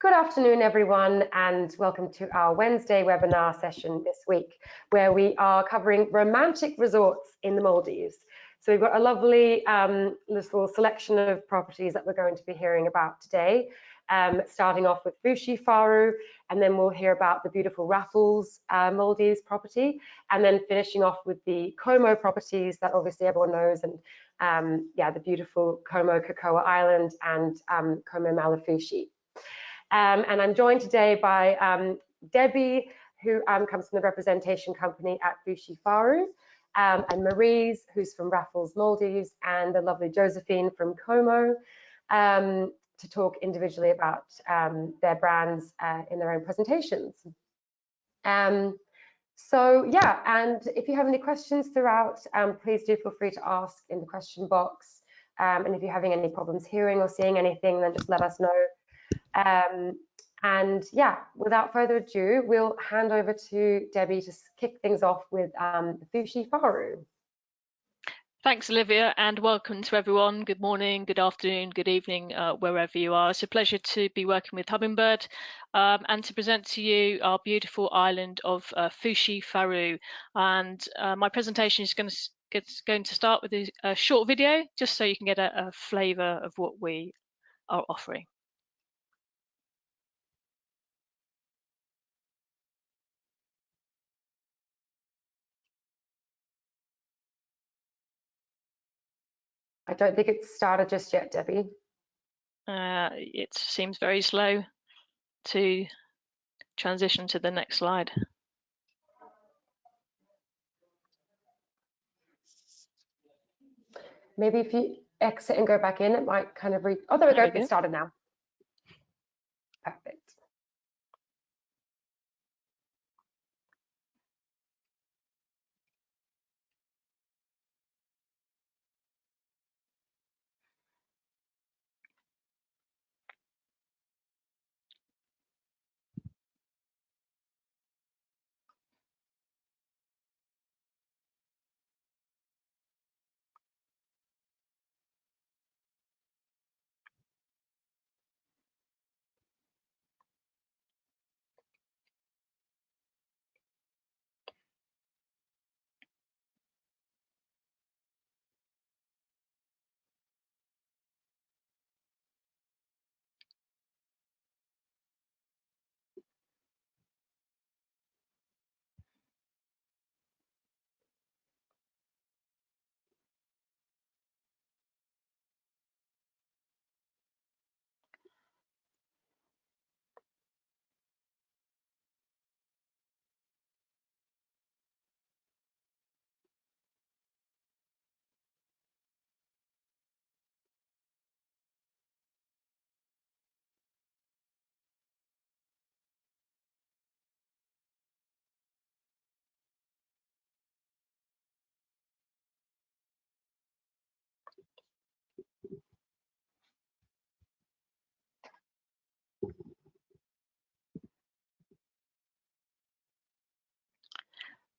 Good afternoon, everyone, and welcome to our Wednesday webinar session this week, where we are covering romantic resorts in the Maldives. So we've got a lovely little selection of properties that we're going to be hearing about today, starting off with Fushifaru, and then we'll hear about the beautiful Raffles Maldives property, and then finishing off with the Como properties that obviously everyone knows, and yeah, the beautiful Como Cocoa Island and Como Maalifushi. And I'm joined today by Debbie, who comes from the representation company at Fushifaru, and Maryz, who's from Raffles Maldives, and the lovely Josefine from Como, to talk individually about their brands in their own presentations. So yeah, and if you have any questions throughout, please do feel free to ask in the question box. And if you're having any problems hearing or seeing anything, then just let us know. And yeah, without further ado, we'll hand over to Debbie to kick things off with Fushifaru. Thanks, Olivia, and welcome to everyone. Good morning, good afternoon, good evening, wherever you are. It's a pleasure to be working with Hummingbird and to present to you our beautiful island of Fushifaru. And my presentation is going to start with a short video, just so you can get a flavour of what we are offering. I don't think it's started just yet, Debbie. It seems very slow to transition to the next slide. Maybe if you exit and go back in, it might kind of oh, there we go. It started now. Perfect.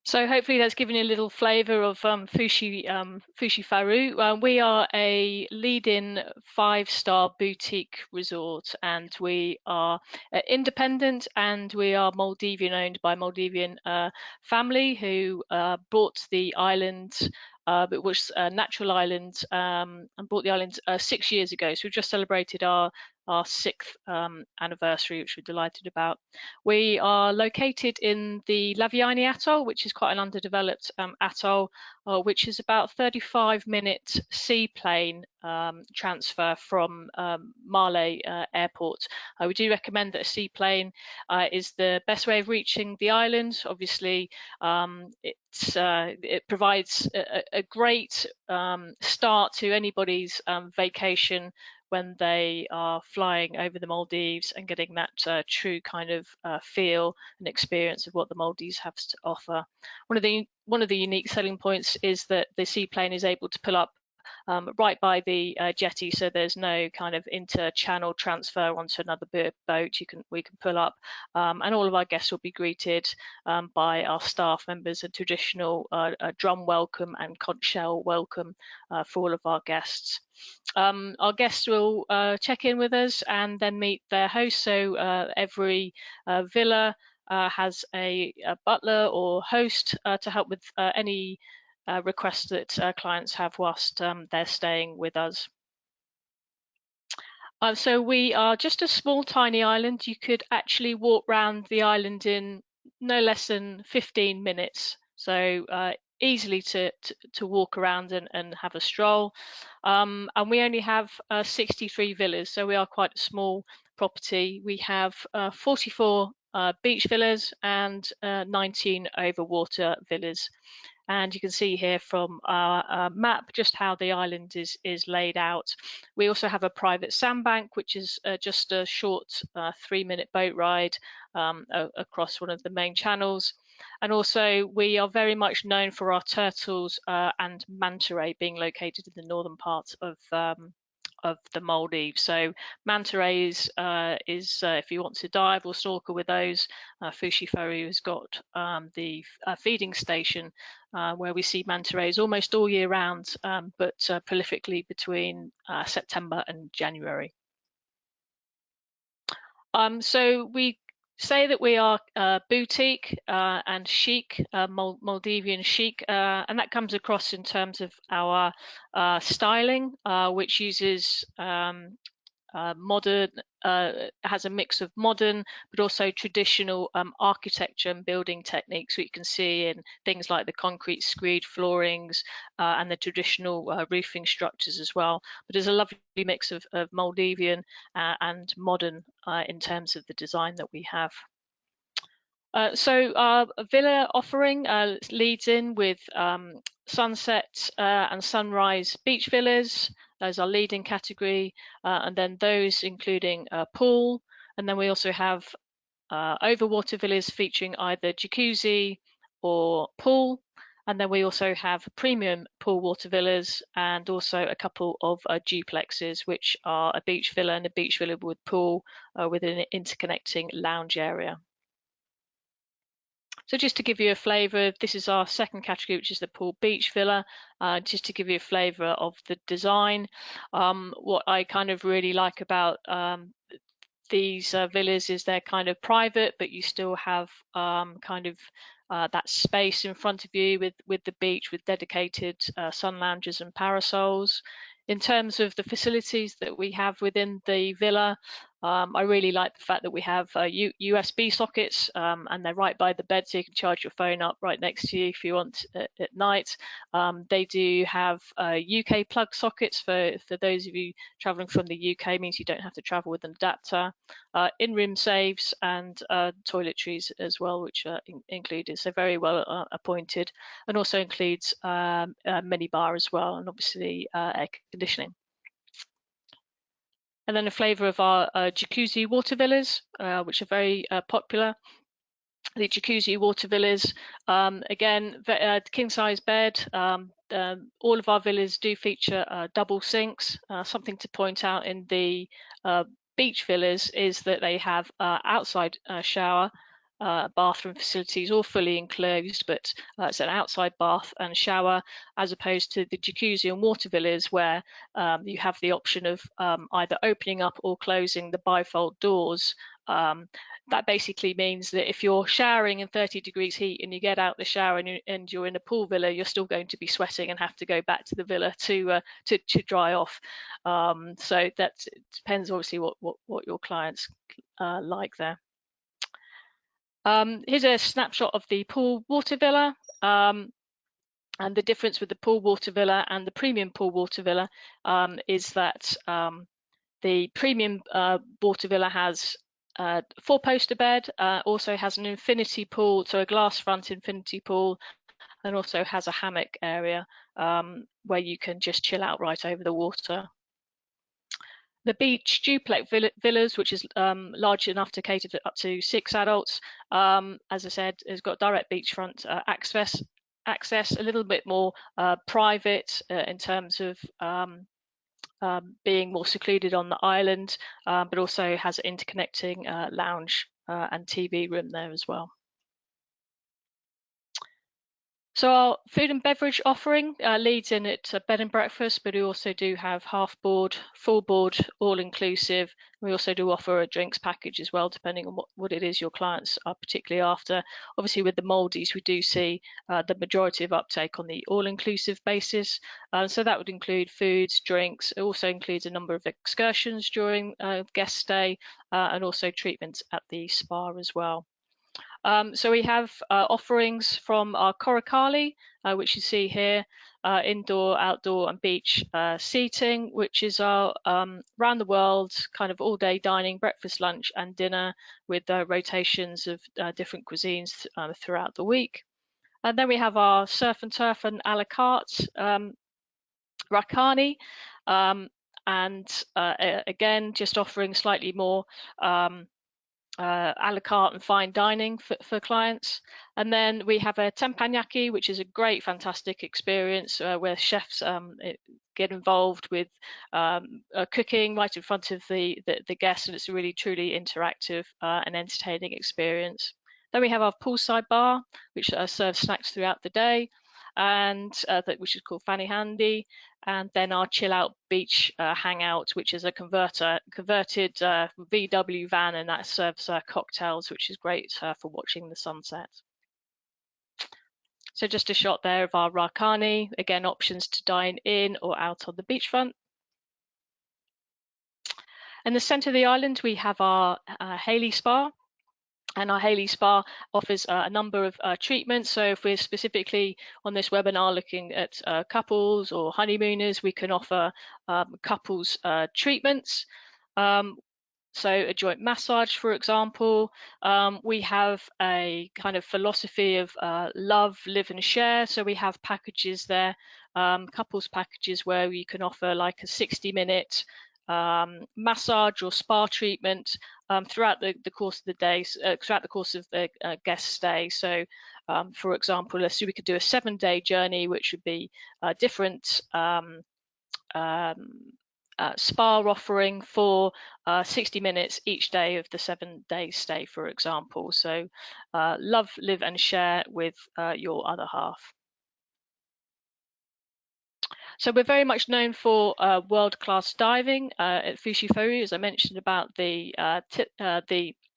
So hopefully that's given you a little flavour of Fushifaru. We are a leading 5-star boutique resort, and we are independent, and we are Maldivian owned by Maldivian family who bought the island. It was a natural island and bought the island 6 years ago. So we've just celebrated our 6th anniversary, which we're delighted about. We are located in the Laviani Atoll, which is quite an underdeveloped atoll, which is about 35-minute seaplane transfer from Male Airport. We do recommend that a seaplane is the best way of reaching the island. Obviously, it provides a great start to anybody's vacation when they are flying over the Maldives and getting that true kind of feel and experience of what the Maldives have to offer. One of the unique selling points is that the seaplane is able to pull up right by the jetty, so there's no kind of inter-channel transfer onto another boat. We can pull up, and all of our guests will be greeted by our staff members, a traditional drum welcome and conch shell welcome for all of our guests. Our guests will check in with us and then meet their host. So every villa has a butler or host to help with any requests that clients have whilst they're staying with us. So we are just a small tiny island. You could actually walk around the island in no less than 15 minutes. So easily to walk around and have a stroll. And we only have 63 villas, so we are quite a small property. We have 44 beach villas and 19 overwater villas. And you can see here from our map just how the island is laid out. We also have a private sandbank, which is just a short 3-minute boat ride across one of the main channels. And also we are very much known for our turtles and manta ray being located in the northern part of the Maldives. So manta rays is if you want to dive or snorkel with those, Fushifaru has got the feeding station where we see manta rays almost all year round, but prolifically between September and January. So we say that we are boutique and chic, Maldivian chic, and that comes across in terms of our styling, which uses modern, has a mix of modern but also traditional architecture and building techniques, which you can see in things like the concrete screed floorings and the traditional roofing structures as well. But there's a lovely mix of Maldivian and modern in terms of the design that we have. So our villa offering leads in with sunset and sunrise beach villas. Those are leading category, and then those including a pool. And then we also have overwater villas featuring either jacuzzi or pool. And then we also have premium pool water villas and also a couple of duplexes, which are a beach villa and a beach villa with pool with an interconnecting lounge area. So just to give you a flavour, this is our second category, which is the pool beach villa. Just to give you a flavour of the design, what I kind of really like about these villas is they're kind of private, but you still have kind of that space in front of you with the beach, with dedicated sun lounges and parasols. In terms of the facilities that we have within the villa, I really like the fact that we have USB sockets and they're right by the bed, so you can charge your phone up right next to you if you want at night. They do have UK plug sockets for those of you traveling from the UK, means you don't have to travel with an adapter. In-room safes and toiletries as well, which are included, so very well appointed, and also includes a mini bar as well, and obviously air conditioning. And then a flavour of our jacuzzi water villas, which are very popular. The jacuzzi water villas, again, king size bed. All of our villas do feature double sinks. Something to point out in the beach villas is that they have outside shower, bathroom facilities, all fully enclosed, but it's an outside bath and shower, as opposed to the jacuzzi and water villas where you have the option of either opening up or closing the bifold doors. That basically means that if you're showering in 30 degrees heat and you get out the shower and you're in a pool villa, you're still going to be sweating and have to go back to the villa to dry off. So that depends obviously what your clients like there. Here's a snapshot of the pool water villa. And the difference with the pool water villa and the premium pool water villa is that the premium water villa has 4-poster bed, also has an infinity pool, so a glass front infinity pool, and also has a hammock area where you can just chill out right over the water. The beach duplex villas, which is large enough to cater to up to 6 adults, as I said, has got direct beachfront access access, a little bit more private in terms of being more secluded on the island, but also has an interconnecting lounge and TV room there as well. So our food and beverage offering leads in at bed and breakfast, but we also do have half board, full board, all inclusive. We also do offer a drinks package as well, depending on what it is your clients are particularly after. Obviously with the Maldives, we do see the majority of uptake on the all-inclusive basis. So that would include foods, drinks. It also includes a number of excursions during guest stay and also treatments at the spa as well. So we have offerings from our Korokali, which you see here, indoor, outdoor and beach seating, which is our round the world kind of all day dining, breakfast, lunch and dinner with rotations of different cuisines throughout the week. And then we have our surf and turf and a la carte Rakani, and again, just offering slightly more a la carte and fine dining for clients. And then we have a teppanyaki, which is a great, fantastic experience where chefs get involved with cooking right in front of the guests, and it's a really truly interactive and entertaining experience. Then we have our poolside bar, which serves snacks throughout the day, and which is called Fanny Handy. And then our chill out beach hangout, which is a converted VW van, and that serves cocktails, which is great for watching the sunset. So just a shot there of our Rakani, again options to dine in or out on the beachfront. In the centre of the island we have our Haley Spa. And our Haley Spa offers a number of treatments. So if we're specifically on this webinar looking at couples or honeymooners, we can offer couples treatments. So a joint massage, for example. We have a kind of philosophy of love, live and share. So we have packages there, couples packages where we can offer like a 60-minute massage or spa treatment throughout the course of the day, throughout the course of the guest stay. So for example, let's say we could do a 7-day journey, which would be different spa offering for 60 minutes each day of the 7-day stay, for example. So love, live and share with your other half. So we're very much known for world-class diving at Fushifaru, as I mentioned about the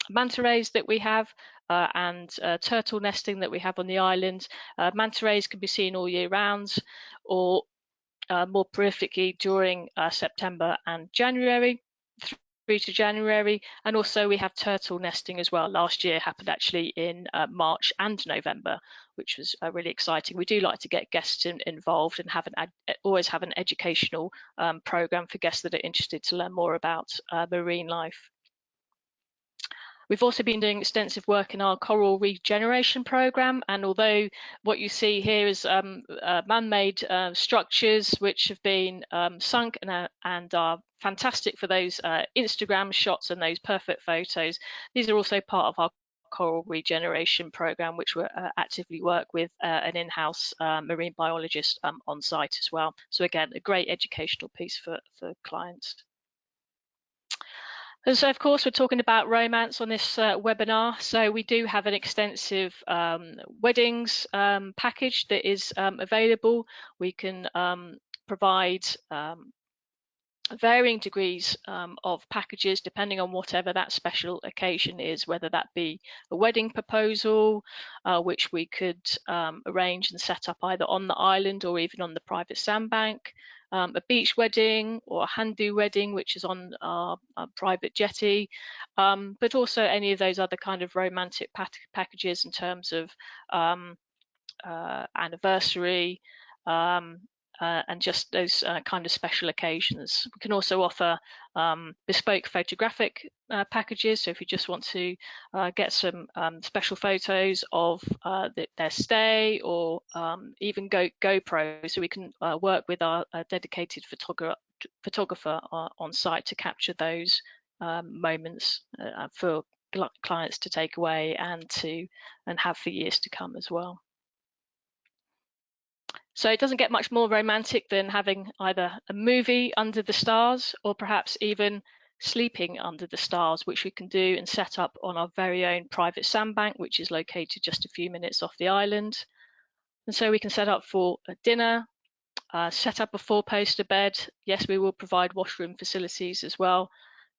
manta rays that we have and turtle nesting that we have on the island. Manta rays can be seen all year round, or more prolifically during September and January through to January. And also we have turtle nesting as well. Last year happened actually in March and November, which was really exciting. We do like to get guests involved and always have an educational program for guests that are interested to learn more about marine life. We've also been doing extensive work in our coral regeneration program, and although what you see here is man-made structures which have been sunk and are fantastic for those Instagram shots and those perfect photos, these are also part of our coral regeneration program, which we actively work with an in-house marine biologist on site as well. So again, a great educational piece for clients. And so, of course, we're talking about romance on this webinar. So we do have an extensive weddings package that is available. We can provide varying degrees of packages depending on whatever that special occasion is, whether that be a wedding proposal, which we could arrange and set up either on the island or even on the private sandbank, a beach wedding or a Handu wedding, which is on our private jetty, but also any of those other kind of romantic packages in terms of anniversary, and just those kind of special occasions. We can also offer bespoke photographic packages. So if you just want to get some special photos of their stay, or even GoPro, so we can work with our dedicated photographer on site to capture those moments for clients to take away and have for years to come as well. So it doesn't get much more romantic than having either a movie under the stars or perhaps even sleeping under the stars, which we can do and set up on our very own private sandbank, which is located just a few minutes off the island. And so we can set up for a dinner, set up a 4-poster bed. Yes, we will provide washroom facilities as well.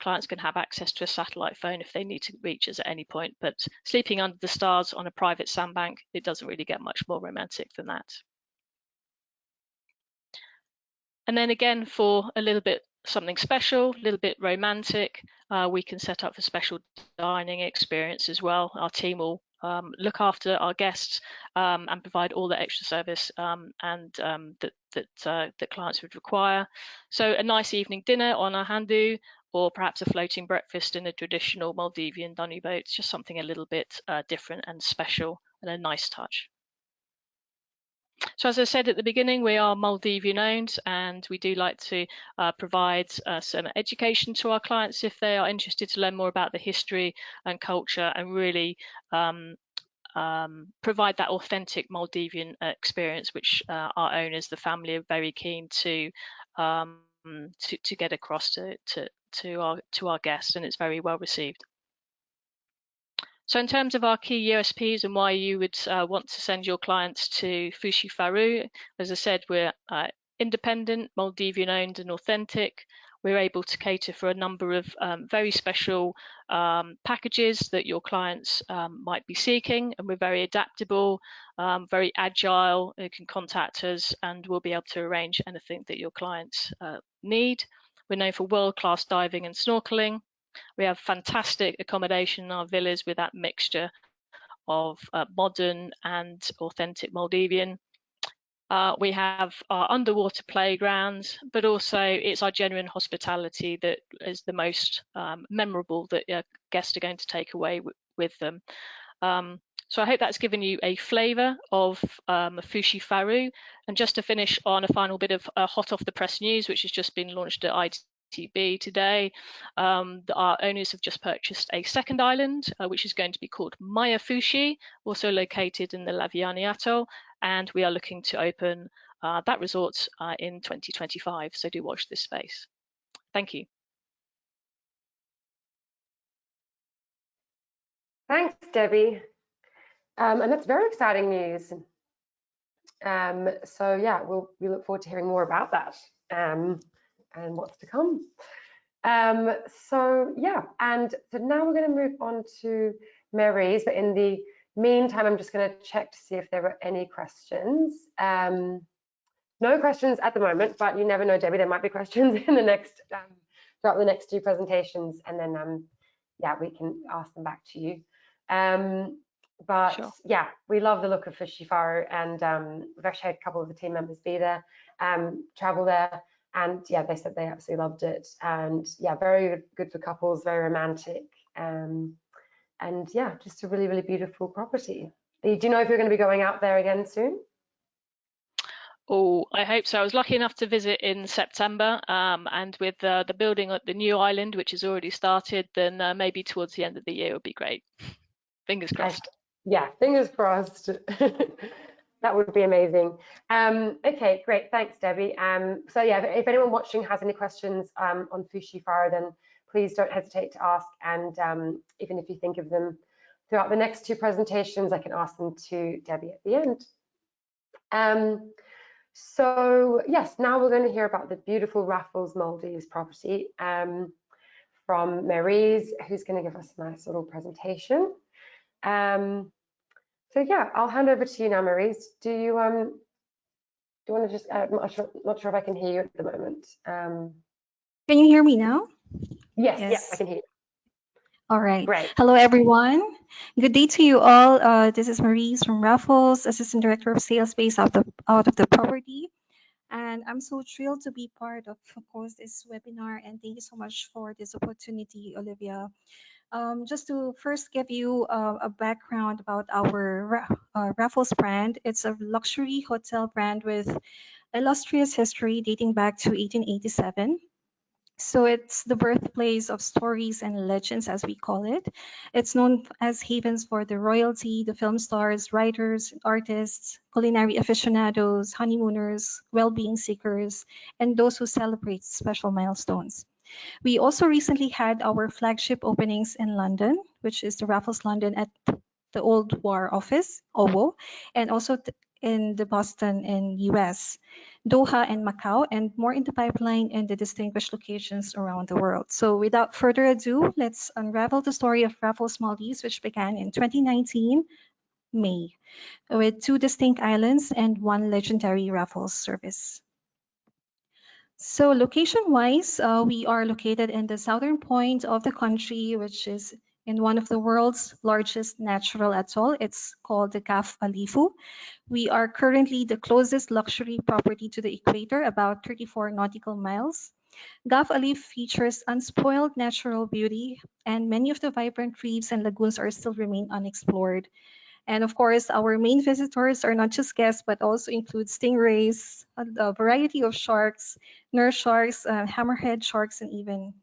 Clients can have access to a satellite phone if they need to reach us at any point, but sleeping under the stars on a private sandbank, it doesn't really get much more romantic than that. And then again, for a little bit something special, a little bit romantic, we can set up for special dining experience as well. Our team will look after our guests and provide all the extra service that clients would require. So a nice evening dinner on a handu, or perhaps a floating breakfast in a traditional Maldivian dunny boat, just something a little bit different and special and a nice touch. So as I said at the beginning, we are Maldivian owned, and we do like to provide some education to our clients if they are interested to learn more about the history and culture, and really provide that authentic Maldivian experience, which our owners, the family, are very keen to get across to our guests, and it's very well received. So in terms of our key USPs and why you would want to send your clients to Fushifaru, as I said, we're independent, Maldivian owned and authentic. We're able to cater for a number of very special packages that your clients might be seeking, and we're very adaptable, very agile. You can contact us and we'll be able to arrange anything that your clients need. We're known for world-class diving and snorkeling. We have fantastic accommodation in our villas with that mixture of modern and authentic Maldivian. We have our underwater playgrounds, but also it's our genuine hospitality that is the most memorable that guests are going to take away with them. So I hope that's given you a flavour of Fushifaru. And just to finish on a final bit of hot off the press news, which has just been launched at ITB today, our owners have just purchased a second island, which is going to be called Maalifushi, also located in the Laviani Atoll, and we are looking to open that resort in 2025, so do watch this space. Thank you. Thanks, Debbie. And that's very exciting news. So yeah, we look forward to hearing more about that and what's to come. So yeah, and so now we're going to move on to Maryz, but in the meantime, I'm just going to check to see if there were any questions. No questions at the moment, but you never know, Debbie, there might be questions in the next throughout the next two presentations, and then yeah, we can ask them back to you. But sure. Yeah, we love the look of Fushifaru, and we've actually had a couple of the team members be there, travel there, and yeah, they said they absolutely loved it, and yeah, very good for couples, very romantic, and yeah, just a really, really beautiful property. Do you know if you're going to be going out there again soon? Oh, I hope so. I was lucky enough to visit in September, and with the building at the new island, which has already started, then maybe towards the end of the year would be great. Fingers crossed. Yeah, fingers crossed. That would be amazing. Okay, great. Thanks, Debbie. So yeah, if anyone watching has any questions on Fushifaru, then please don't hesitate to ask. And even if you think of them throughout the next two presentations, I can ask them to Debbie at the end. So yes, now we're going to hear about the beautiful Raffles Maldives property from Maryz, who's going to give us a nice little presentation. So yeah, I'll hand over to you now, Maryz. Do you want to just? I'm not sure if I can hear you at the moment. Can you hear me now? Yes, yes, I can hear you. All right. Great. Hello, everyone. Good day to you all. This is Maryz from Raffles, Assistant Director of Sales based out of the property. And I'm so thrilled to be part of course, this webinar. And thank you so much for this opportunity, Olivia. Just to first give you a background about our Raffles brand. It's a luxury hotel brand with illustrious history dating back to 1887. So it's the birthplace of stories and legends, as we call it. It's known as havens for the royalty, the film stars, writers, artists, culinary aficionados, honeymooners, well-being seekers, and those who celebrate special milestones. We also recently had our flagship openings in London, which is the Raffles London at the Old War Office, OWO, and also in the Boston in US, Doha and Macau, and more in the pipeline in the distinguished locations around the world. So without further ado, let's unravel the story of Raffles Maldives, which began in 2019, May, with 2 distinct islands and 1 legendary Raffles service. So location-wise, we are located in the southern point of the country, which is in one of the world's largest natural atoll. It's called the Gaf Alifu. We are currently the closest luxury property to the equator, about 34 nautical miles. Gaf Alif features unspoiled natural beauty, and many of the vibrant reefs and lagoons are still remain unexplored. And of course, our main visitors are not just guests, but also include stingrays, a variety of sharks, nurse sharks, hammerhead sharks, and even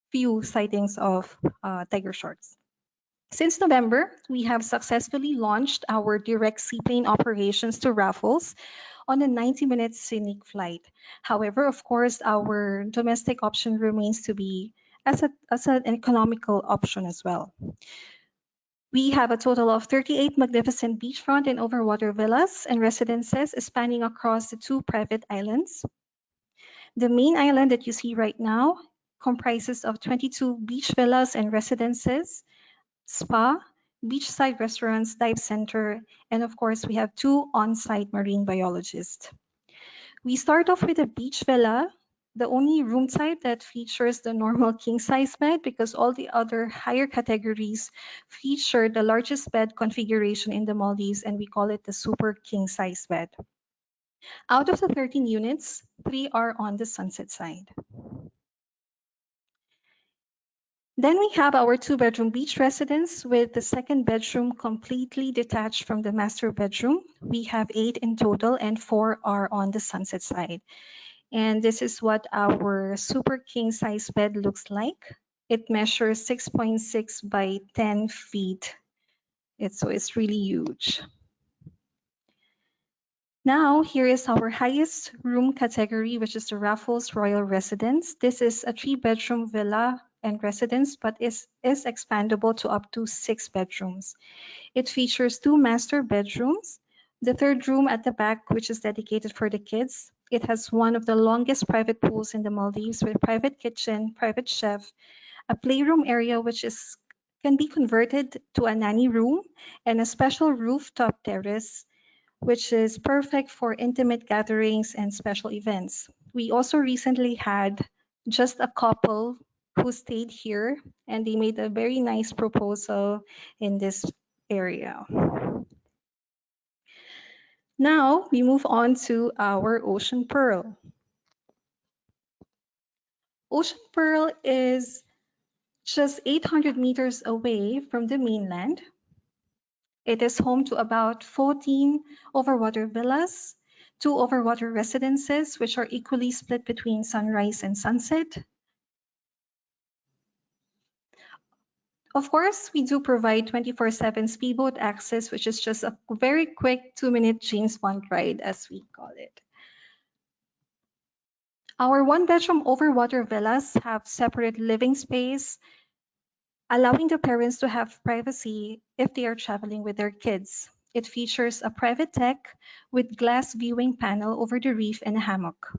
few sightings of tiger sharks. Since November, we have successfully launched our direct seaplane operations to Raffles on a 90-minute scenic flight. However, of course, our domestic option remains to be as an economical option as well. We have a total of 38 magnificent beachfront and overwater villas and residences spanning across the 2 private islands. The main island that you see right now comprises of 22 beach villas and residences, spa, beachside restaurants, dive center, and of course we have 2 on-site marine biologists. We start off with a beach villa, the only room type that features the normal king-size bed, because all the other higher categories feature the largest bed configuration in the Maldives, and we call it the super king-size bed. Out of the 13 units, 3 are on the sunset side. Then we have our 2-bedroom beach residence with the second bedroom completely detached from the master bedroom. We have 8 in total and 4 are on the sunset side. And this is what our super king size bed looks like. It measures 6.6 by 10 feet. So it's really huge. Now, here is our highest room category, which is the Raffles Royal Residence. This is a 3-bedroom villa and residence, but is expandable to up to 6 bedrooms. It features 2 master bedrooms, the 3rd room at the back, which is dedicated for the kids. It has one of the longest private pools in the Maldives with private kitchen, private chef, a playroom area which can be converted to a nanny room, and a special rooftop terrace which is perfect for intimate gatherings and special events. We also recently had just a couple who stayed here, and they made a very nice proposal in this area. Now we move on to our Ocean Pearl. Ocean Pearl is just 800 meters away from the mainland. It is home to about 14 overwater villas, 2 overwater residences, which are equally split between sunrise and sunset. Of course, we do provide 24/7 speedboat access, which is just a very quick 2-minute James Bond ride, as we call it. Our 1-bedroom overwater villas have separate living space, allowing the parents to have privacy if they are traveling with their kids. It features a private deck with glass viewing panel over the reef and a hammock.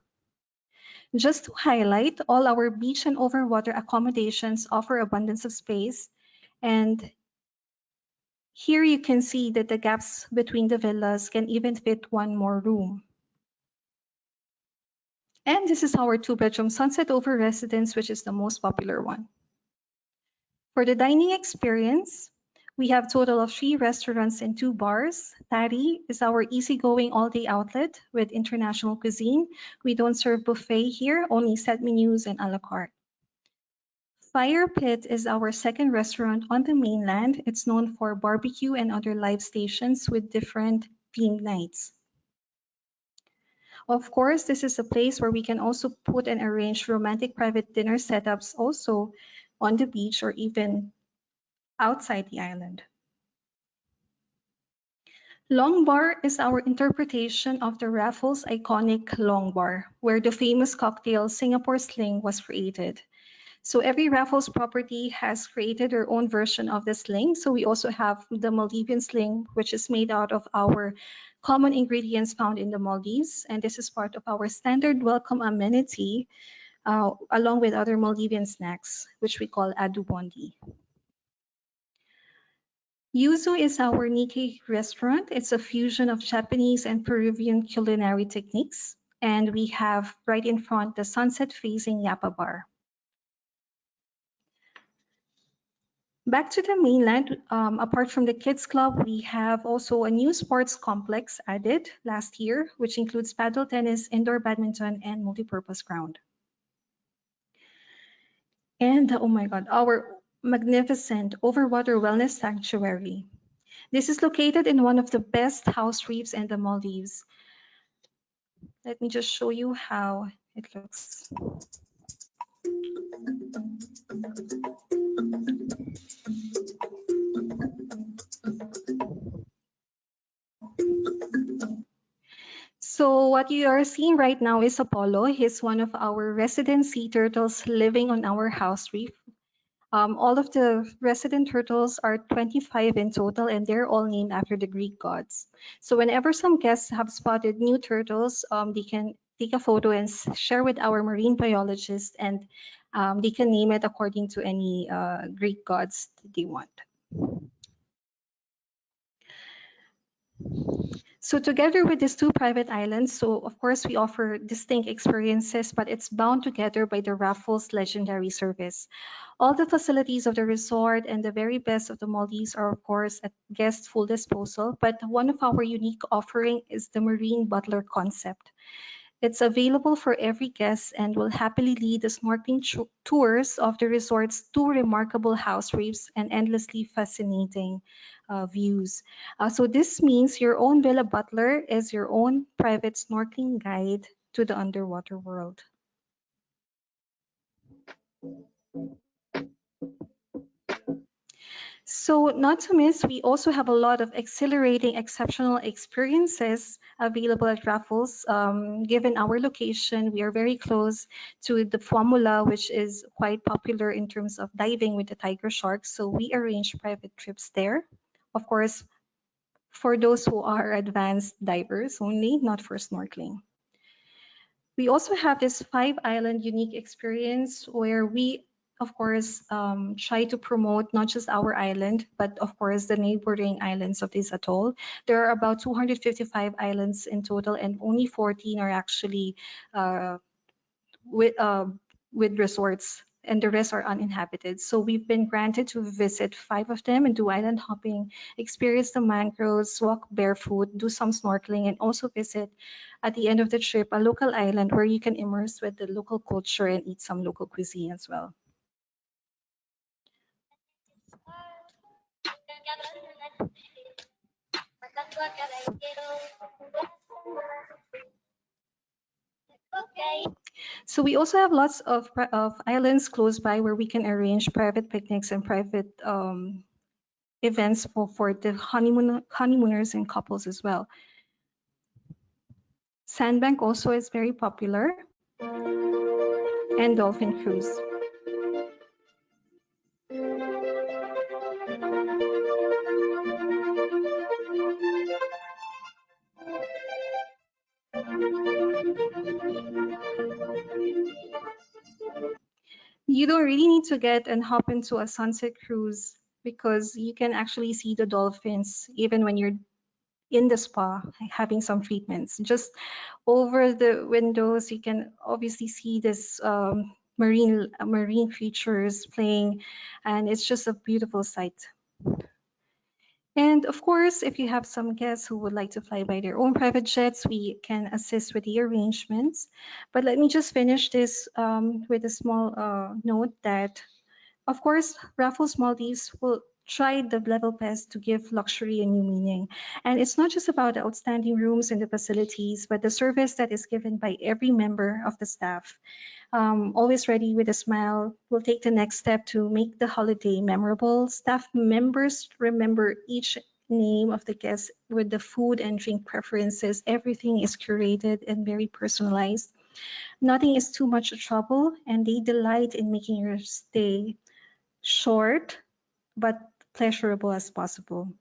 Just to highlight, all our beach and overwater accommodations offer abundance of space, and here you can see that the gaps between the villas can even fit 1 more room. And this is our 2-bedroom sunset over residence, which is the most popular one. For the dining experience, we have a total of 3 restaurants and 2 bars. Tari is our easygoing all-day outlet with international cuisine. We don't serve buffet here, only set menus and a la carte. Fire Pit is our second restaurant on the mainland. It's known for barbecue and other live stations with different themed nights. Of course, this is a place where we can also put and arrange romantic private dinner setups also on the beach or even outside the island. Long bar is our interpretation of the Raffles iconic long bar, where the famous cocktail Singapore Sling was created. So every Raffles property has created their own version of the sling. So we also have the Maldivian sling, which is made out of our common ingredients found in the Maldives. And this is part of our standard welcome amenity, along with other Maldivian snacks, which we call adu bondi. Yuzu is our Nikkei restaurant. It's a fusion of Japanese and Peruvian culinary techniques. And we have right in front the sunset-facing Yapa Bar. Back to the mainland, apart from the kids club, we have also a new sports complex added last year, which includes paddle tennis, indoor badminton, and multipurpose ground. And oh my God, our magnificent overwater wellness sanctuary. This is located in one of the best house reefs in the Maldives. Let me just show you how it looks. So what you are seeing right now is Apollo. He's one of our resident sea turtles living on our house reef. All of the resident turtles are 25 in total, and they're all named after the Greek gods. So whenever some guests have spotted new turtles, they can take a photo and share with our marine biologist, and they can name it according to any Greek gods that they want. So together with these two private islands, so of course we offer distinct experiences, but it's bound together by the Raffles legendary service. All the facilities of the resort and the very best of the Maldives are of course at guests' full disposal, but one of our unique offering is the Marine Butler concept. It's available for every guest and will happily lead the snorkeling tours of the resort's two remarkable house reefs and endlessly fascinating views. So this means your own Villa Butler is your own private snorkeling guide to the underwater world. So not to miss, we also have a lot of exhilarating, exceptional experiences available at Raffles. Given our location, we are very close to the Formula, which is quite popular in terms of diving with the tiger sharks. So we arrange private trips there. Of course, for those who are advanced divers only, not for snorkeling. We also have this 5-island unique experience where we, of course, try to promote not just our island, but of course the neighboring islands of this atoll. There are about 255 islands in total, and only 14 are actually with resorts, and the rest are uninhabited. So we've been granted to visit 5 of them and do island hopping, experience the mangroves, walk barefoot, do some snorkeling, and also visit at the end of the trip a local island where you can immerse with the local culture and eat some local cuisine as well. So we also have lots of islands close by where we can arrange private picnics and private events for the honeymooners and couples as well. Sandbank also is very popular, and dolphin cruise. You don't really need to get and hop into a sunset cruise because you can actually see the dolphins even when you're in the spa having some treatments. Just over the windows, you can obviously see this marine creatures playing, and it's just a beautiful sight. And of course, if you have some guests who would like to fly by their own private jets, we can assist with the arrangements. But let me just finish this with a small note that, of course, Raffles Maldives will tried the level pass to give luxury a new meaning. And it's not just about the outstanding rooms and the facilities, but the service that is given by every member of the staff. Always ready with a smile, will take the next step to make the holiday memorable. Staff members remember each name of the guest with the food and drink preferences. Everything is curated and very personalized. Nothing is too much trouble, and they delight in making your stay short but pleasurable as possible.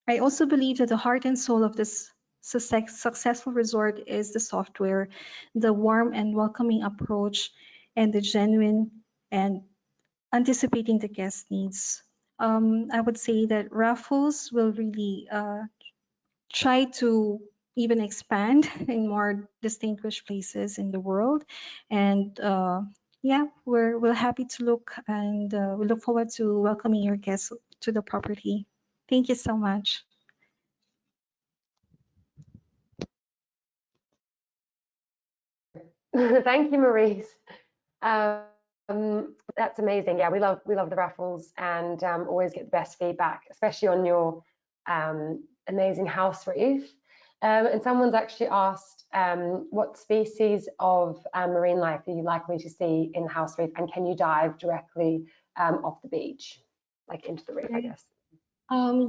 I also believe that the heart and soul of this successful resort is the software, the warm and welcoming approach, and the genuine and anticipating the guest needs. I would say that Raffles will really try to even expand in more distinguished places in the world. And yeah, we're happy to look, and we look forward to welcoming your guests to the property. Thank you so much. Thank you, Maryz. That's amazing. Yeah, we love the Raffles, and always get the best feedback, especially on your amazing house reef. And someone's actually asked, what species of marine life are you likely to see in the house reef, and can you dive directly off the beach, like into the reef, I guess?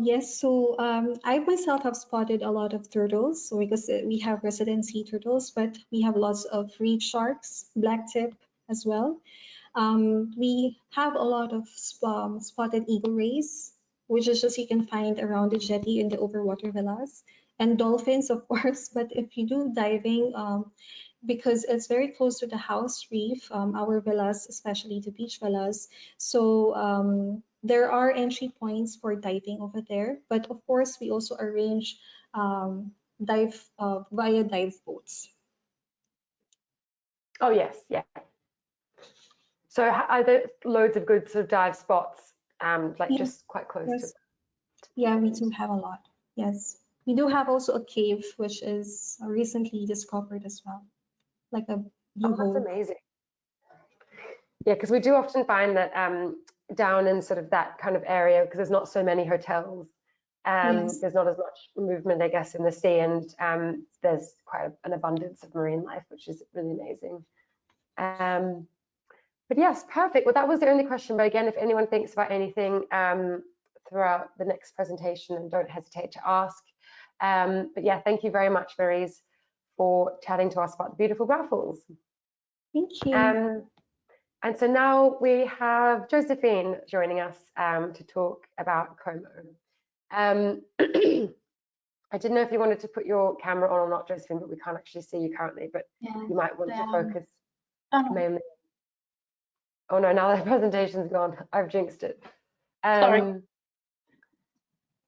Yes, so I myself have spotted a lot of turtles, so because we have resident sea turtles, but we have lots of reef sharks, blacktip as well. We have a lot of spotted eagle rays, which is just you can find around the jetty in the overwater villas, and dolphins, of course. But if you do diving, because it's very close to the house reef, our villas, especially the beach villas, so there are entry points for diving over there. But of course, we also arrange dive via dive boats. Oh yes, yeah. So are there loads of good sort of dive spots, like Yes. just quite close Yes. to? Yeah, we do have a lot. Yes, we do have also a cave which is recently discovered as well, like a blue Oh, that's hole. amazing. Yeah, because we do often find that down in sort of that kind of area, because there's not so many hotels, Yes. there's not as much movement, I guess, in the sea, and there's quite an abundance of marine life, which is really amazing. But yes, perfect. Well, that was the only question. But again, if anyone thinks about anything throughout the next presentation, and don't hesitate to ask. But yeah, thank you very much, Maryz, for chatting to us about the beautiful Raffles. Thank you. And so now we have Josefine joining us to talk about Como. I didn't know if you wanted to put your camera on or not, Josefine, but we can't actually see you currently, but you might want to focus mainly. Oh no, now the presentation's gone. I've jinxed it. Sorry.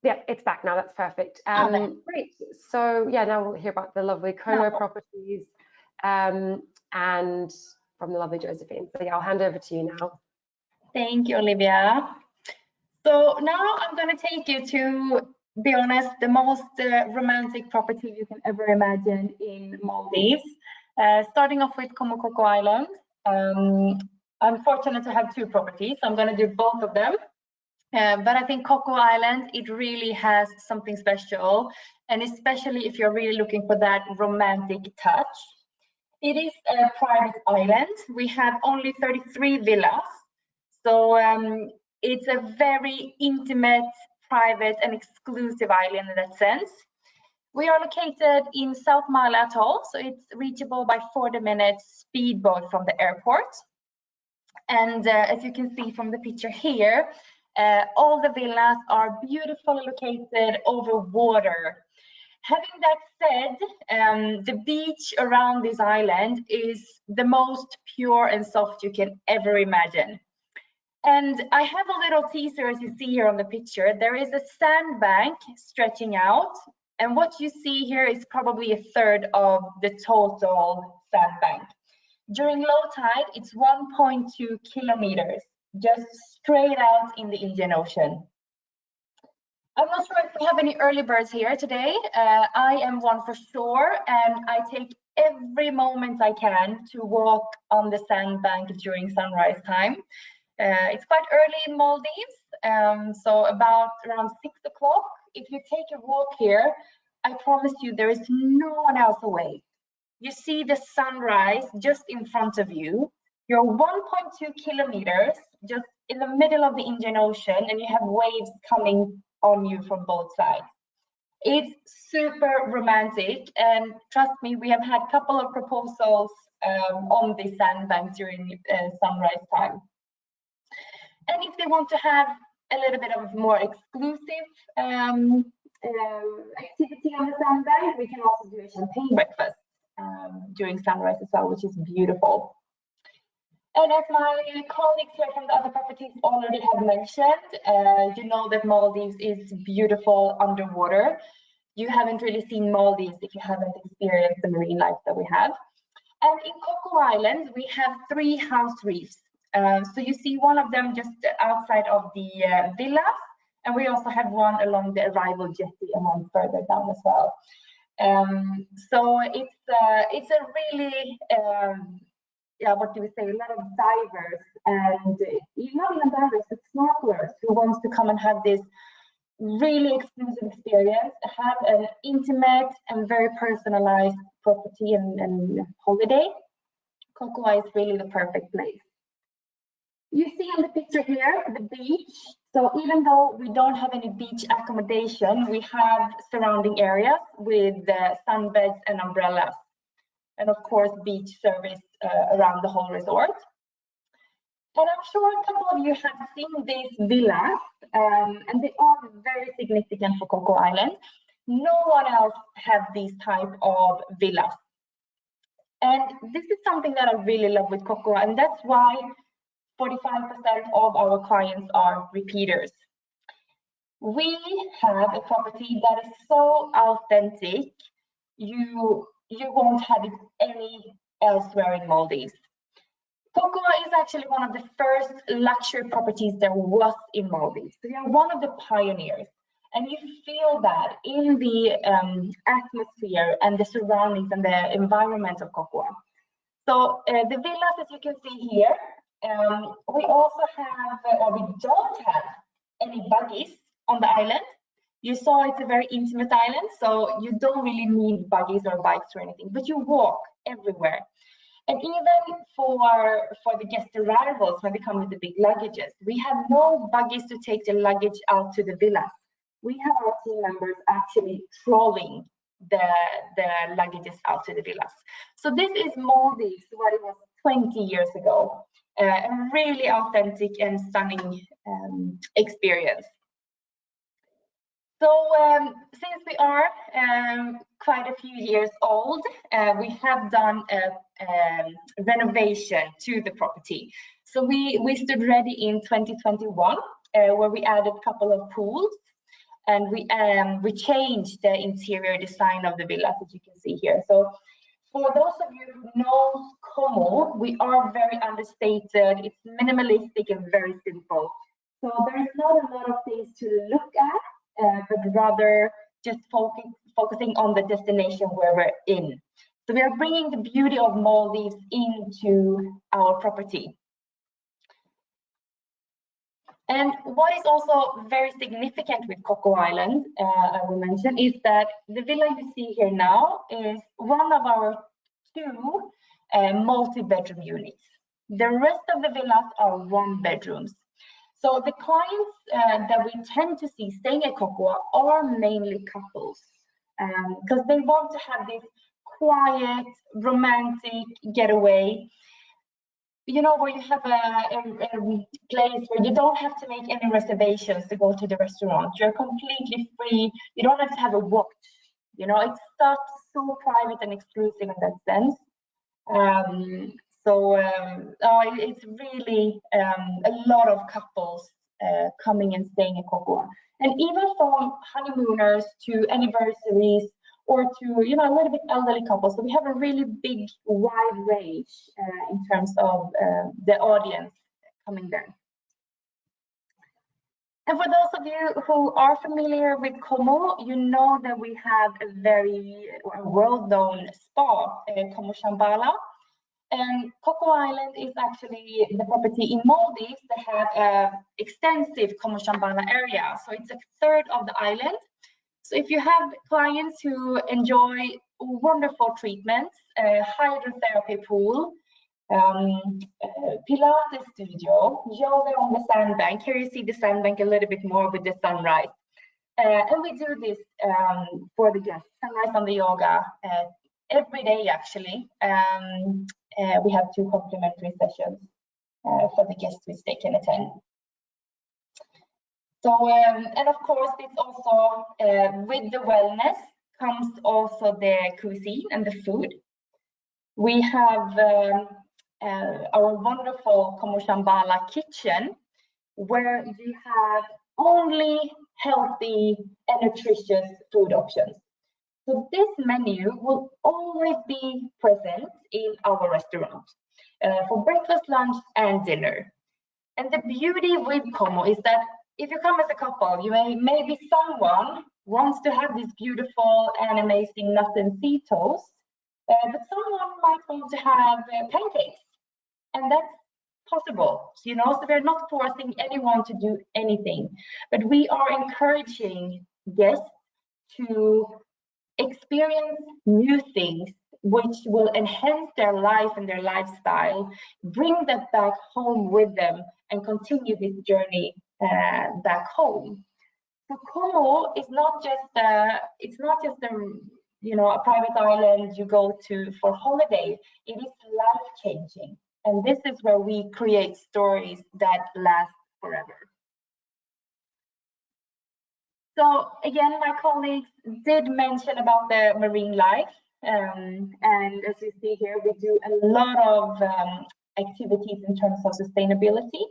Yeah, it's back now. That's perfect. Great. So yeah, now we'll hear about the lovely Como properties and from the lovely Josefine. So yeah, I'll hand over to you now. Thank you, Olivia. So now I'm going to take you to, be honest, the most romantic property you can ever imagine in Maldives. Starting off with Como Coco Island. I'm fortunate to have two properties. So I'm going to do both of them. But I think Coco Island, it really has something special, and especially if you're really looking for that romantic touch. It is a private island. We have only 33 villas, so it's a very intimate, private, and exclusive island in that sense. We are located in South Male Atoll, so it's reachable by 40-minute speedboat from the airport. And as you can see from the picture here, all the villas are beautifully located over water. Having that said, the beach around this island is the most pure and soft you can ever imagine. And I have a little teaser, as you see here on the picture. There is a sandbank stretching out, and what you see here is probably a third of the total sandbank. During low tide, it's 1.2 kilometers, just straight out in the Indian Ocean. I'm not sure if we have any early birds here today. I am one for sure, and I take every moment I can to walk on the sandbank during sunrise time. It's quite early in Maldives, so about around 6 o'clock. If you take a walk here, I promise you there is no one else away. You see the sunrise just in front of you. You're 1.2 kilometers just in the middle of the Indian Ocean, and you have waves coming on you from both sides. It's super romantic, and trust me, we have had a couple of proposals on the sandbank during sunrise time. And if they want to have a little bit of more exclusive activity on the sandbank, we can also do a champagne breakfast during sunrise as well, which is beautiful. And as my colleagues here from the other properties already have mentioned, you know that Maldives is beautiful underwater. You haven't really seen Maldives if you haven't experienced the marine life that we have. And in Coco Island, we have 3 house reefs. So you see one of them just outside of the villas, and we also have one along the arrival jetty and one further down as well. So it's a really yeah, what do we say, a lot of divers, and not even divers, but snorkelers who wants to come and have this really exclusive experience, have an intimate and very personalized property and holiday. Coco is really the perfect place. You see on the picture here, the beach. So even though we don't have any beach accommodation, we have surrounding areas with sunbeds and umbrellas. And of course, beach service around the whole resort. And I'm sure a couple of you have seen these villas, and they are very significant for Coco Island. No one else has these type of villas. And this is something that I really love with Coco, and that's why 45% of our clients are repeaters. We have a property that is so authentic, you won't have it any elsewhere in Maldives. Coco is actually one of the first luxury properties there was in Maldives. So we are one of the pioneers, and you feel that in the atmosphere and the surroundings and the environment of Coco. So the villas, as you can see here, we also have, or we don't have any buggies on the island. You saw it's a very intimate island, so you don't really need buggies or bikes or anything, but you walk everywhere. And even for the guest arrivals, when they come with the big luggages, we have no buggies to take the luggage out to the villas. We have our team members actually trolling the luggages out to the villas. So this is Maldives, what it was 20 years ago. A really authentic and stunning experience. So since we are quite a few years old, we have done a renovation to the property. So we stood ready in 2021, where we added a couple of pools, and we changed the interior design of the villas, as you can see here. So for those of you who know Como, we are very understated. It's minimalistic and very simple. So there's not a lot of things to look at. But rather just focusing on the destination where we're in. So we are bringing the beauty of Maldives into our property. And what is also very significant with Coco Island, I will mention, is that the villa you see here now is one of our 2 multi-bedroom units. The rest of the villas are 1-bedrooms. So the clients that we tend to see staying at Coco are mainly couples, because they want to have this quiet, romantic getaway. You know, where you have a place where you don't have to make any reservations to go to the restaurant. You're completely free. You don't have to have a watch. You know, it's so private and exclusive in that sense. It's really a lot of couples coming and staying in Coco, and even from honeymooners to anniversaries, or to, you know, a little bit elderly couples. So we have a really big, wide range in terms of the audience coming there. And for those of you who are familiar with Como, you know that we have a very world-known spa, Como Shambhala. And Coco Island is actually the property in Maldives that have an extensive Como Shambhala area. So it's a third of the island. So if you have clients who enjoy wonderful treatments, hydrotherapy pool, Pilates studio, yoga on the sandbank. Here you see the sandbank a little bit more with the sunrise. And we do this for the guests, sunrise on the yoga every day actually. We have 2 complimentary sessions for the guests which they can attend. So, and of course, it's also with the wellness comes also the cuisine and the food. We have our wonderful Como Shambhala kitchen, where you have only healthy and nutritious food options. So this menu will always be present in our restaurant for breakfast, lunch, and dinner. And the beauty with Como is that if you come as a couple, you maybe someone wants to have this beautiful and amazing nut and seed toast, but someone might want to have pancakes, and that's possible, you know. So we're not forcing anyone to do anything, but we are encouraging guests to experience new things which will enhance their life and their lifestyle, bring that back home with them, and continue this journey back home. So Como is not just it's not just a, you know, a private island you go to for holiday. It is life-changing, and this is where we create stories that last forever. So again, my colleagues did mention about the marine life, and as you see here, we do a lot of activities in terms of sustainability.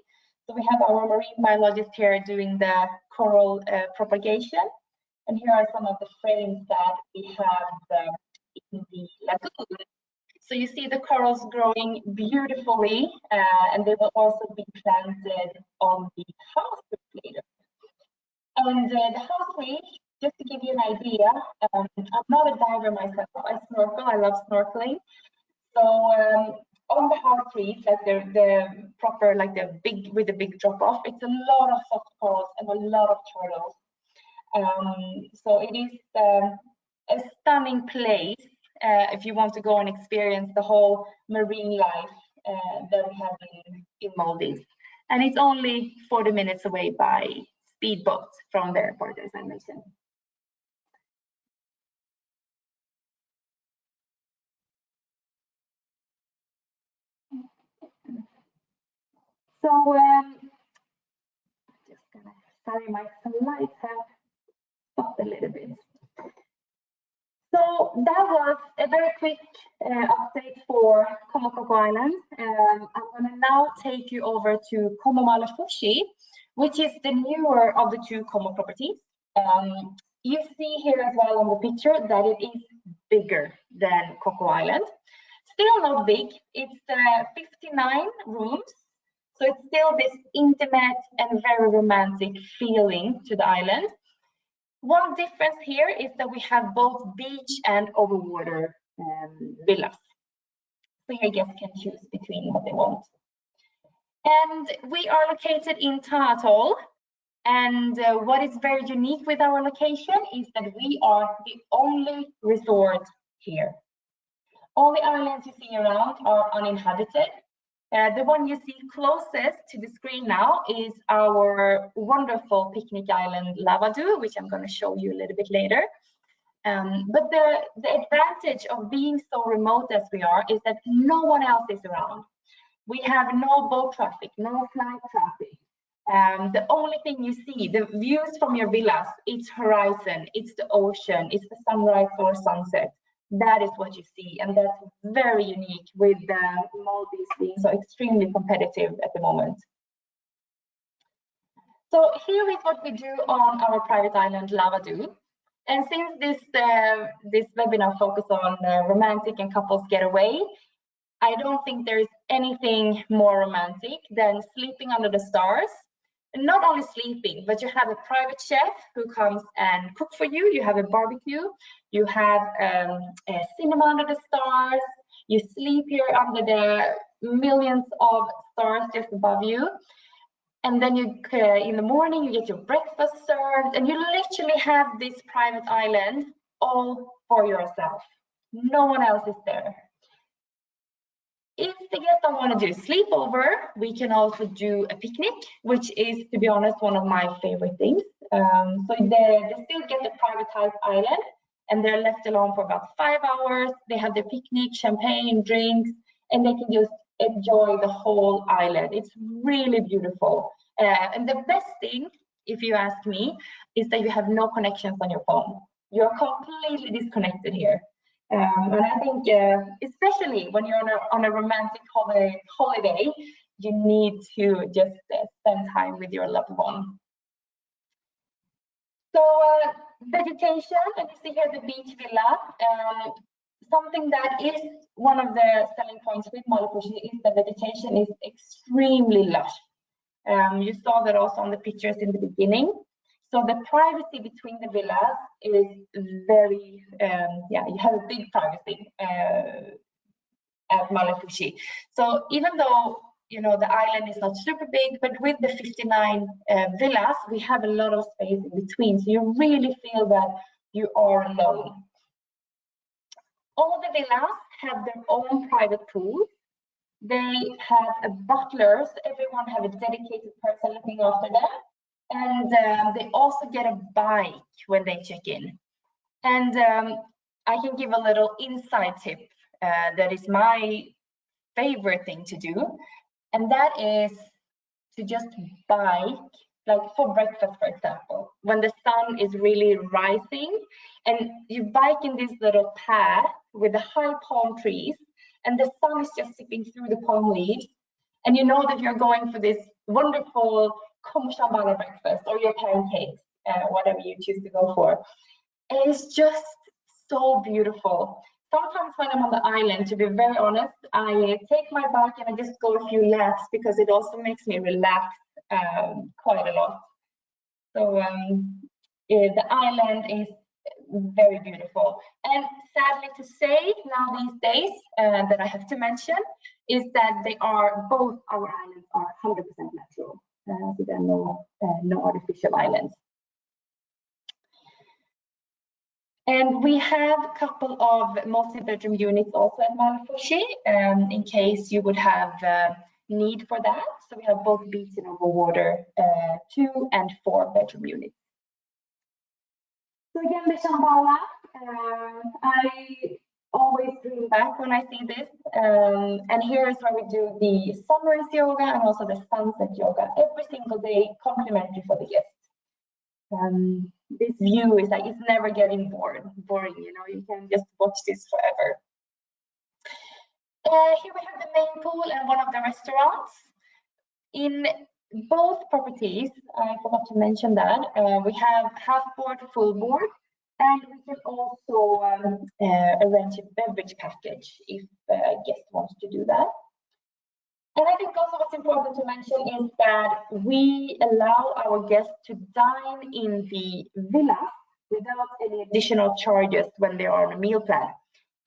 So we have our marine biologist here doing the coral propagation, and here are some of the frames that we have in the lagoon. So you see the corals growing beautifully, and they will also be planted on the house later. And the house reef, just to give you an idea, I'm not a diver myself. I snorkel. I love snorkeling. So on the house reef, like the proper, like the big with the big drop off, it's a lot of soft corals and a lot of turtles. So it is a stunning place if you want to go and experience the whole marine life that we have in Maldives. And it's only 40 minutes away by speedboat from the airport, as I mentioned. So just gonna, sorry, my slides have stopped a little bit. So that was a very quick update for Como Coco Island. I'm gonna now take you over to Como Maalifushi, which is the newer of the 2 Como properties. You see here as well on the picture that it is bigger than Coco Island. Still not big, it's 59 rooms. So it's still this intimate and very romantic feeling to the island. One difference here is that we have both beach and overwater villas. So your guests can choose between what they want. And we are located in Tanna Atoll. And what is very unique with our location is that we are the only resort here. All the islands you see around are uninhabited. The one you see closest to the screen now is our wonderful picnic island, Lavadu, which I'm going to show you a little bit later. But the advantage of being so remote as we are is that no one else is around. We have no boat traffic, no flight traffic. The only thing you see, the views from your villas, it's horizon, it's the ocean, it's the sunrise or sunset. That is what you see, and that's very unique with the Maldives being so extremely competitive at the moment. So here is what we do on our private island, Lavadu. And since this webinar focuses on romantic and couples getaway, I don't think there is anything more romantic than sleeping under the stars. And not only sleeping, but you have a private chef who comes and cook for you. You have a barbecue. You have a cinema under the stars. You sleep here under the millions of stars just above you. And then you, in the morning, you get your breakfast served, and you literally have this private island all for yourself. No one else is there. If the guests don't want to do sleepover, we can also do a picnic, which is, to be honest, one of my favorite things. So they still get the privatized island, and they're left alone for about 5 hours. They have their picnic, champagne, drinks, and they can just enjoy the whole island. It's really beautiful. And the best thing, if you ask me, is that you have no connections on your phone. You're completely disconnected here. And I think, especially when you're on a romantic holiday, you need to just spend time with your loved one. So vegetation, and you see here the beach villa. Something that is one of the selling points with Maalifushi is the vegetation is extremely lush. You saw that also on the pictures in the beginning. So the privacy between the villas is very, yeah, you have a big privacy at Maalifushi. So even though, you know, the island is not super big, but with the 59 villas, we have a lot of space in between. So you really feel that you are alone. All of the villas have their own private pools. They have butlers. Everyone have a dedicated person looking after them. And they also get a bike when they check in. And I can give a little inside tip that is my favorite thing to do. And that is to just bike, like for breakfast, for example, when the sun is really rising, and you bike in this little path with the high palm trees, and the sun is just sipping through the palm leaves. And you know that you're going for this wonderful shambala breakfast or your pancakes, whatever you choose to go for. And it's just so beautiful. Sometimes when I'm on the island, to be very honest, I take my bike and I just go a few laps because it also makes me relax quite a lot. So the island is very beautiful. And sadly to say, now these days, that I have to mention, is that both our islands are 100% natural. So there are no artificial islands. And we have a couple of multi-bedroom units also at Maalifushi, in case you would have need for that. So we have both beach and overwater 2 and 4 bedroom units. So again, the shambala, I always dream back when I see this. And here is where we do the sunrise yoga and also the sunset yoga every single day, complimentary for the guests. This view is like, it's never getting boring, you know, you can just watch this forever. Here we have the main pool and one of the restaurants. In both properties, I forgot to mention that, we have half board, full board, and we can also arrange a beverage package if a guest wants to do that. And I think also what's important to mention is that we allow our guests to dine in the villa without any additional charges when they are on a meal plan.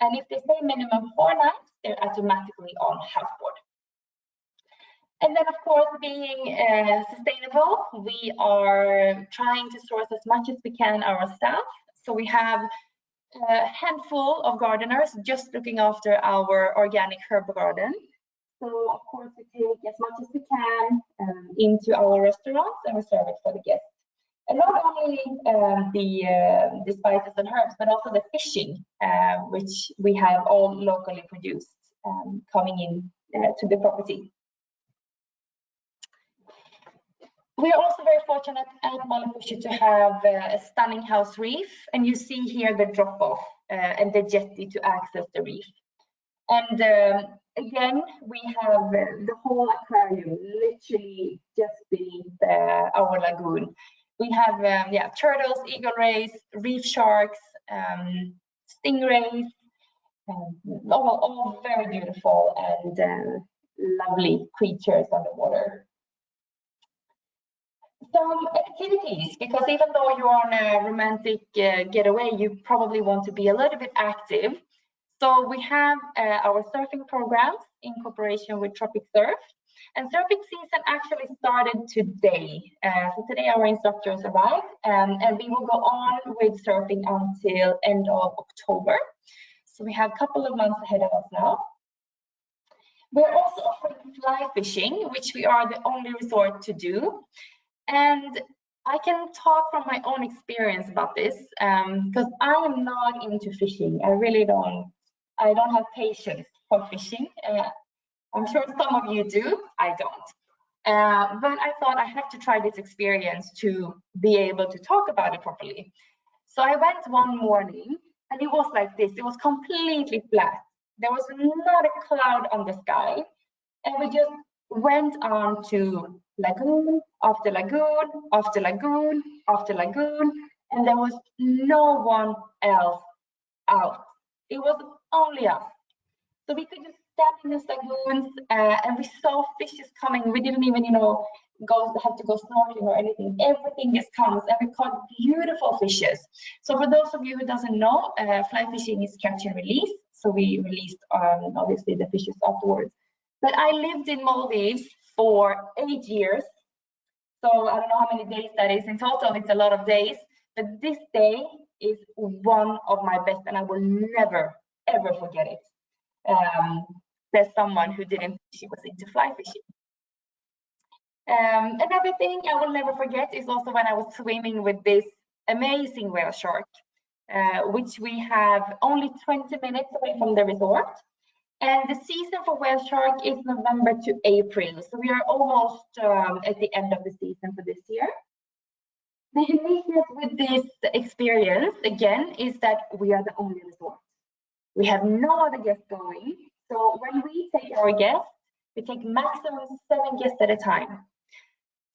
And if they stay minimum 4 nights, they're automatically on half board. And then, of course, being sustainable, we are trying to source as much as we can ourselves. So we have a handful of gardeners just looking after our organic herb garden. So, of course, we take as much as we can into our restaurants and we serve it for the guests. And not only the spices and herbs, but also the fishing, which we have all locally produced coming in to the property. We are also very fortunate at Maalifushi to have a stunning house reef, and you see here the drop-off and the jetty to access the reef. And again, we have the whole aquarium literally just beneath our lagoon. We have turtles, eagle rays, reef sharks, stingrays, all very beautiful and lovely creatures underwater. Some activities, because even though you're on a romantic getaway, you probably want to be a little bit active. So we have our surfing programs in cooperation with Tropic Surf. And surfing season actually started today. So today our instructors arrived, and we will go on with surfing until end of October. So we have a couple of months ahead of us now. We're also offering fly fishing, which we are the only resort to do. And I can talk from my own experience about this, because I am not into fishing. I don't have patience for fishing. I'm sure some of you do, I don't. But I thought I have to try this experience to be able to talk about it properly. So I went one morning and it was like this. It was completely flat. There was not a cloud on the sky. And we just went on to lagoon after lagoon after lagoon after lagoon. And there was no one else out. It was only us. So we could just stand in the lagoons and we saw fishes coming. We didn't even, have to go snorkeling or anything. Everything just comes, and we caught beautiful fishes. So for those of you who doesn't know, fly fishing is catch and release. So we released obviously the fishes afterwards. But I lived in Maldives for 8 years. So I don't know how many days that is. In total, it's a lot of days. But this day is one of my best, and I will never, ever forget it. There's someone who didn't, she was into fly fishing. Another thing I will never forget is also when I was swimming with this amazing whale shark, which we have only 20 minutes away from the resort. And the season for whale shark is November to April. So we are almost at the end of the season for this year. The uniqueness with this experience, again, is that we are the only resort. We have no other guests going. So when we take our guests, we take maximum 7 guests at a time.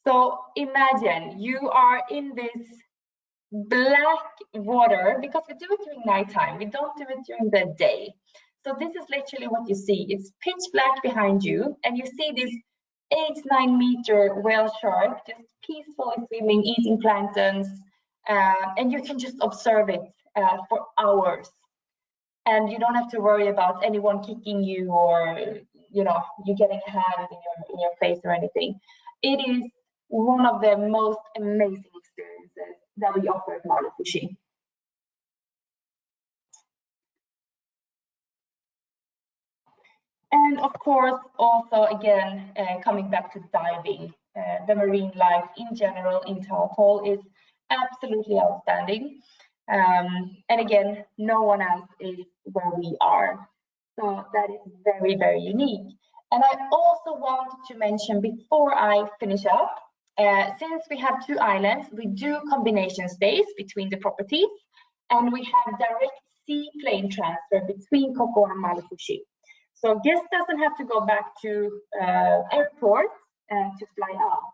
So imagine you are in this black water, because we do it during nighttime. We don't do it during the day. So this is literally what you see. It's pitch black behind you, and you see this 8-9 meter whale shark just peacefully swimming, eating planktons, and you can just observe it for hours. And you don't have to worry about anyone kicking you or you getting a hand in your face or anything. It is one of the most amazing experiences that we offer at Maalifushi. And of course, also again, coming back to diving, the marine life in general in Tao Tol is absolutely outstanding. And again, no one else is where we are. So that is very, very unique. And I also want to mention before I finish up, since we have 2 islands, we do combination stays between the properties, and we have direct seaplane transfer between Cocoa and Maalifushi. So guest doesn't have to go back to airport to fly out.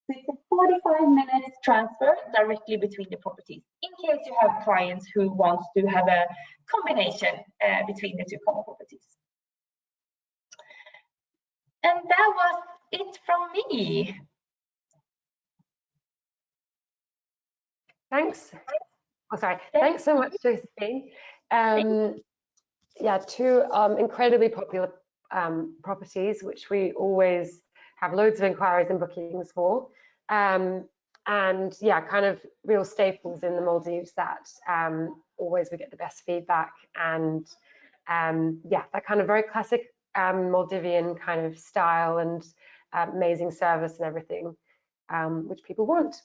So it's a 45 minutes transfer directly between the properties, in case you have clients who want to have a combination between the 2 common properties. And that was it from me. Thanks. Oh, sorry. Thanks so much, Josefine. Yeah, 2 incredibly popular properties, which we always have loads of inquiries and bookings for. And yeah, kind of real staples in the Maldives that always we get the best feedback. And yeah, that kind of very classic Maldivian kind of style and amazing service and everything, which people want.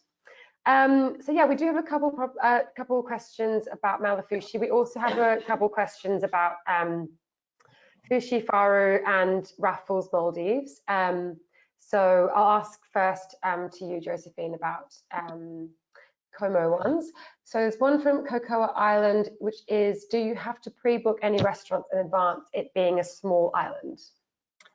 So yeah, we do have a couple questions about Maalifushi. We also have a couple questions about Fushifaru and Raffles Maldives. So I'll ask first to you, Josefine, about Como ones. So there's one from Cocoa Island, which is, do you have to pre-book any restaurants in advance, it being a small island?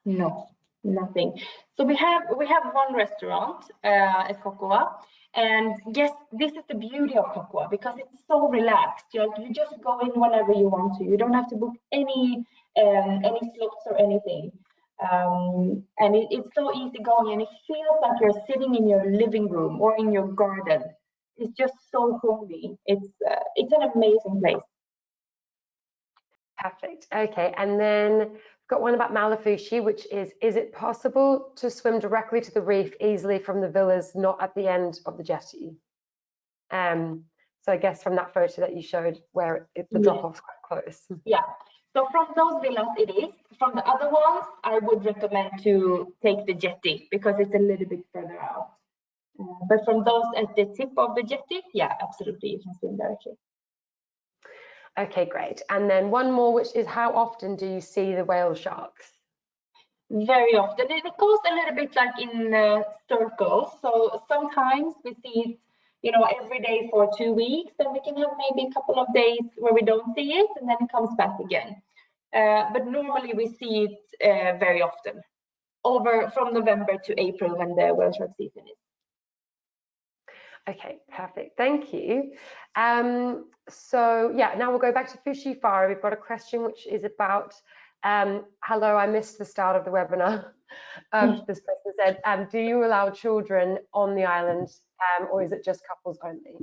No, nothing. So we have 1 restaurant at Cocoa. And yes, this is the beauty of Cocoa, because it's so relaxed. You just go in whenever you want to. You don't have to book any slots or anything. And it's so easy going, and it feels like you're sitting in your living room or in your garden. It's just so homey. It's an amazing place. Perfect. Okay, and then we've got one about Maalifushi, which is it possible to swim directly to the reef easily from the villas, not at the end of the jetty? So I guess from that photo that you showed where the drop-off's quite close. Yeah, so from those villas it is. From the other ones, I would recommend to take the jetty because it's a little bit further out. But from those at the tip of the jetty, yeah, absolutely, you can swim directly. Okay, great. And then one more, which is how often do you see the whale sharks? Very often. It goes a little bit like in circles. So sometimes we see it, every day for 2 weeks, then we can have maybe a couple of days where we don't see it, and then it comes back again. But normally we see it very often, from November to April when the whale shark season is. Okay, perfect. Thank you. So yeah, now we'll go back to Fushifaru. We've got a question which is about, hello, I missed the start of the webinar. This person said, do you allow children on the island, or is it just couples only?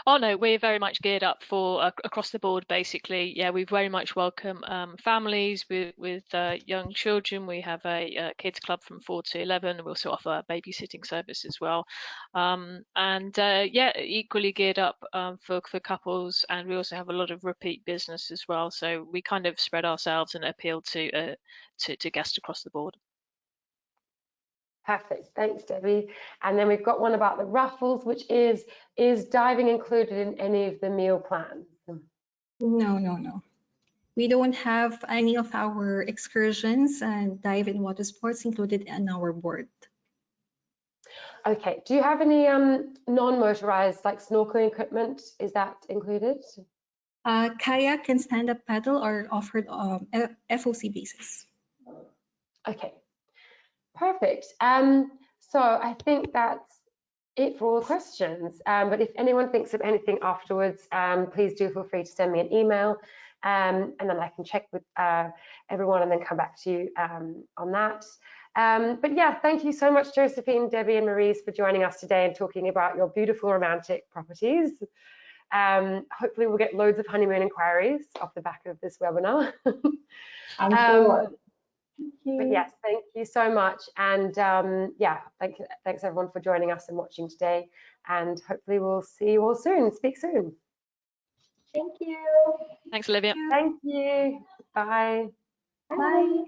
Oh no, we're very much geared up for across the board. Basically, yeah, we very much welcome families with young children. We have a kids club from 4 to 11. We also offer a babysitting service as well, yeah, equally geared up for couples. And we also have a lot of repeat business as well. So we kind of spread ourselves and appeal to guests across the board. Perfect, thanks Debbie. And then we've got one about the Raffles, which is diving included in any of the meal plans? No. We don't have any of our excursions and dive and water sports included in our board. Okay, do you have any non-motorized like snorkeling equipment? Is that included? Kayak and stand-up paddle are offered on FOC basis. Okay, perfect. So I think that's it for all the questions. But if anyone thinks of anything afterwards, please do feel free to send me an email, and then I can check with everyone and then come back to you on that. But yeah, thank you so much, Josefine, Debbie, and Maryz for joining us today and talking about your beautiful romantic properties. Hopefully we'll get loads of honeymoon inquiries off the back of this webinar. I'm sure. But yes, thank you so much. And yeah, thanks everyone for joining us and watching today. And hopefully we'll see you all soon. Speak soon. Thank you. Thanks, Olivia. Thank you. Bye. Bye.